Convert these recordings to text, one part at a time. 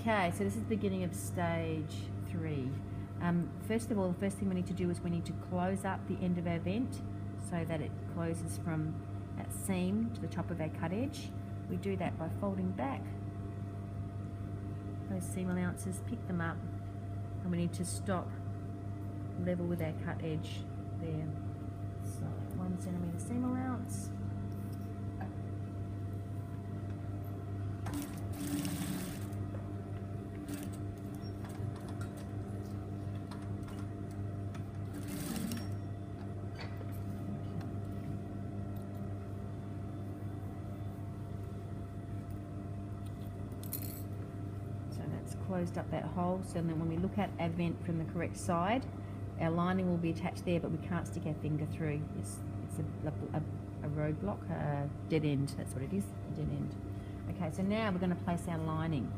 Okay, so this is the beginning of stage 3. First of all, the first thing we need to do is we need to close up the end of our vent so that it closes from that seam to the top of our cut edge. We do that by folding back those seam allowances, pick them up, and we need to stop level with our cut edge there. So 1 centimetre seam allowance. Closed up that hole, so then when we look at our vent from the correct side, our lining will be attached there, but we can't stick our finger through. It's a roadblock, a dead end, that's what it is, a dead end. Okay, so now we're going to place our lining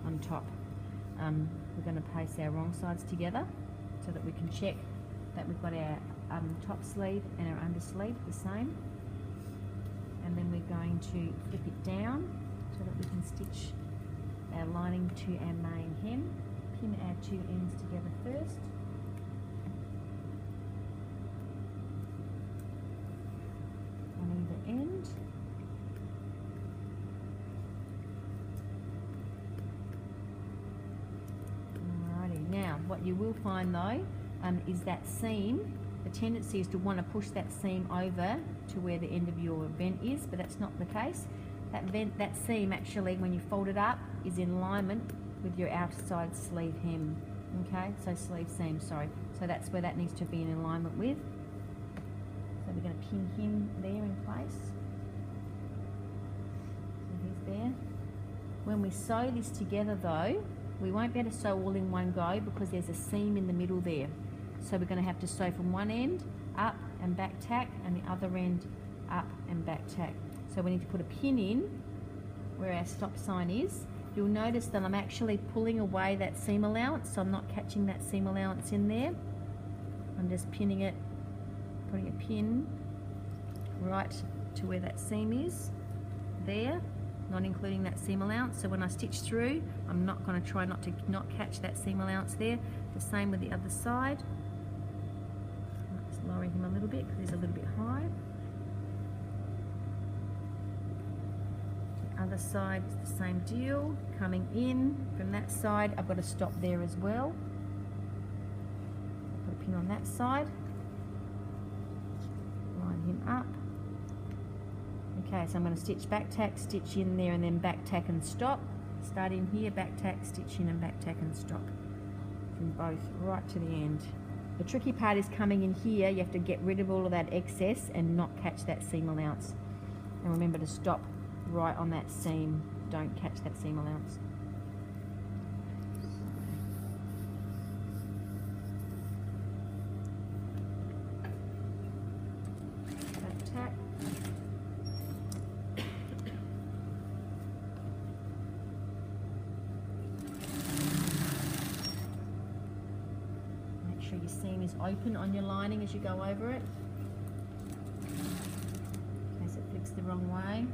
on top. We're going to place our wrong sides together so that we can check that we've got our top sleeve and our under sleeve the same. And then we're going to flip it down so that we can stitch our lining to our main hem. Pin our 2 ends together first. On either end. Alrighty, now what you will find though is that seam, the tendency is to want to push that seam over to where the end of your vent is, but that's not the case. That seam actually, when you fold it up, is in alignment with your outside sleeve hem. Okay, so sleeve seam, sorry. So that's where that needs to be in alignment with. So we're going to pin him there in place. So he's there. When we sew this together though, we won't be able to sew all in one go because there's a seam in the middle there. So we're going to have to sew from one end, up and back tack, and the other end, up and back tack. So we need to put a pin in where our stop sign is. You'll notice that I'm actually pulling away that seam allowance, so I'm not catching that seam allowance in there. I'm just pinning it, putting a pin right to where that seam is, there, not including that seam allowance. So when I stitch through, I'm not going to try not to catch that seam allowance there. The same with the other side. Just lowering him a little bit because he's a little bit high. Other side is the same deal. Coming in from that side, I've got to stop there as well. Put a pin on that side. Line him up. Okay, so I'm going to stitch back tack, stitch in there, and then back tack and stop. Start in here, back tack, stitch in, and back tack and stop. From both right to the end. The tricky part is coming in here. You have to get rid of all of that excess and not catch that seam allowance. And remember to stop right on that seam, don't catch that seam allowance. Back tack. Make sure your seam is open on your lining as you go over it, in case it flicks the wrong way.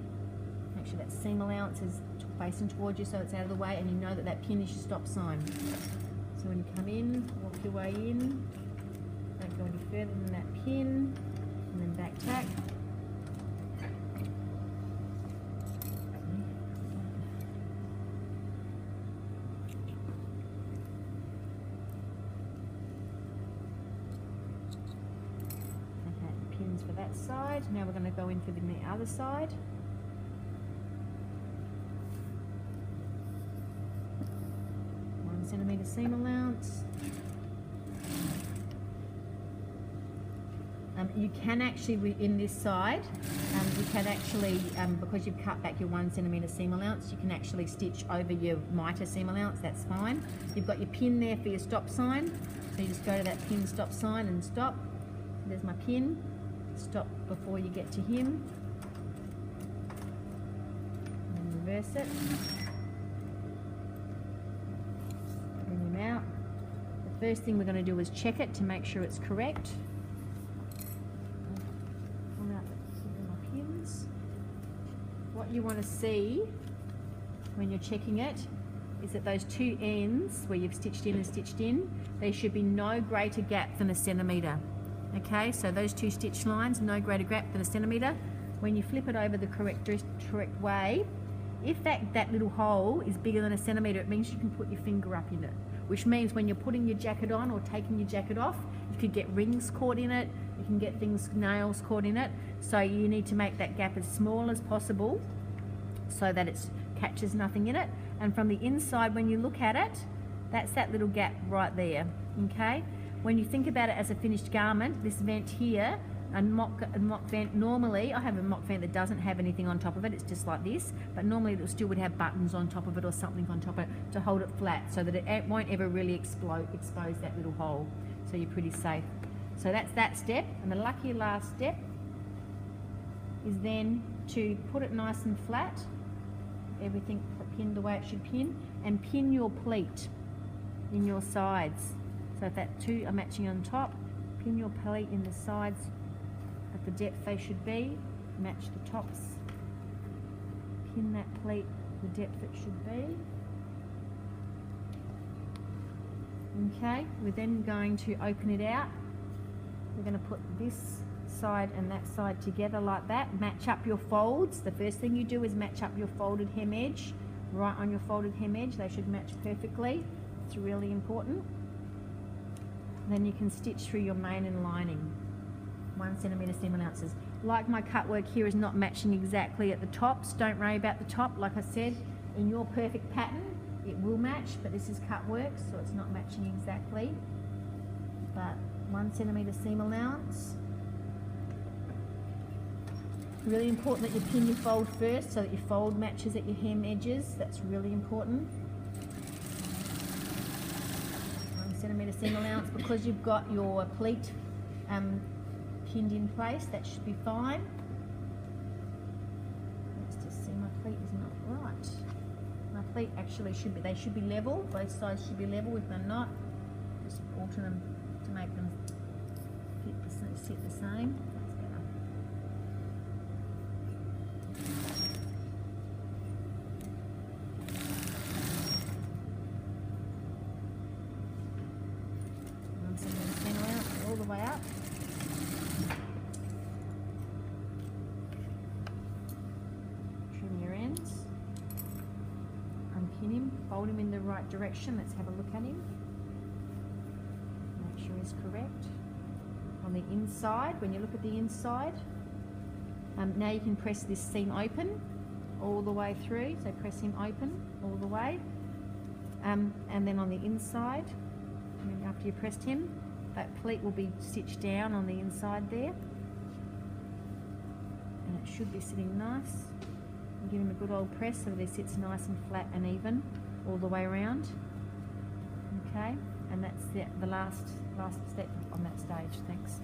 Make sure that seam allowance is facing towards you so it's out of the way, and you know that that pin is your stop sign. So when you come in, walk your way in, don't go any further than that pin, and then back tack. Okay, pins for that side. Now we're going to go in for the other side. 1 centimetre seam allowance. You can actually, in this side, you can actually, because you've cut back your 1 centimetre seam allowance, you can actually stitch over your mitre seam allowance, that's fine. You've got your pin there for your stop sign, so you just go to that pin stop sign and stop. There's my pin, stop before you get to him, and reverse it. Bring him out. The first thing we're going to do is check it to make sure it's correct. Pull out my pins. What you want to see when you're checking it is that those two ends where you've stitched in and stitched in, there should be no greater gap than 1 centimetre. Okay, so those two stitch lines, no greater gap than 1 centimetre. When you flip it over the correct way, if that little hole is bigger than 1 centimetre, it means you can put your finger up in it, which means when you're putting your jacket on or taking your jacket off, you could get rings caught in it, you can get nails caught in it. So you need to make that gap as small as possible so that it catches nothing in it. And from the inside, when you look at it, that's that little gap right there, okay? When you think about it as a finished garment, this vent here, a mock vent, normally, I have a mock vent that doesn't have anything on top of it, it's just like this, but normally it still would have buttons on top of it or something on top of it to hold it flat so that it won't ever really expose that little hole, so you're pretty safe. So that's that step, and the lucky last step is then to put it nice and flat, everything pinned the way it should pin, and pin your pleat in your sides. So if that two are matching on top, pin your pleat in the sides at the depth they should be, match the tops, pin that pleat the depth it should be. Okay, we're then going to open it out. We're going to put this side and that side together like that. Match up your folds. The first thing you do is match up your folded hem edge, right on your folded hem edge. They should match perfectly. It's really important. Then you can stitch through your main and lining. 1 centimetre seam allowances. Like my cut work here is not matching exactly at the tops, don't worry about the top. Like I said, in your perfect pattern, it will match, but this is cut work, so it's not matching exactly. But 1 centimetre seam allowance. Really important that you pin your fold first so that your fold matches at your hem edges. That's really important. 1 centimetre seam allowance, because you've got your pleat pinned in place, that should be fine. Let's just see, my pleat is not right. My pleat actually should be, they should be level, both sides should be level. If they're not, just alter them to make them sit the same. That's better. All the way up. Trim your ends. Unpin him. Fold him in the right direction. Let's have a look at him. Make sure he's correct. On the inside, when you look at the inside, now you can press this seam open all the way through. So press him open all the way. And then on the inside, after you pressed him, that pleat will be stitched down on the inside there, and it should be sitting nice. And give him a good old press so that it sits nice and flat and even all the way around. Okay, and that's the last step on that stage. Thanks.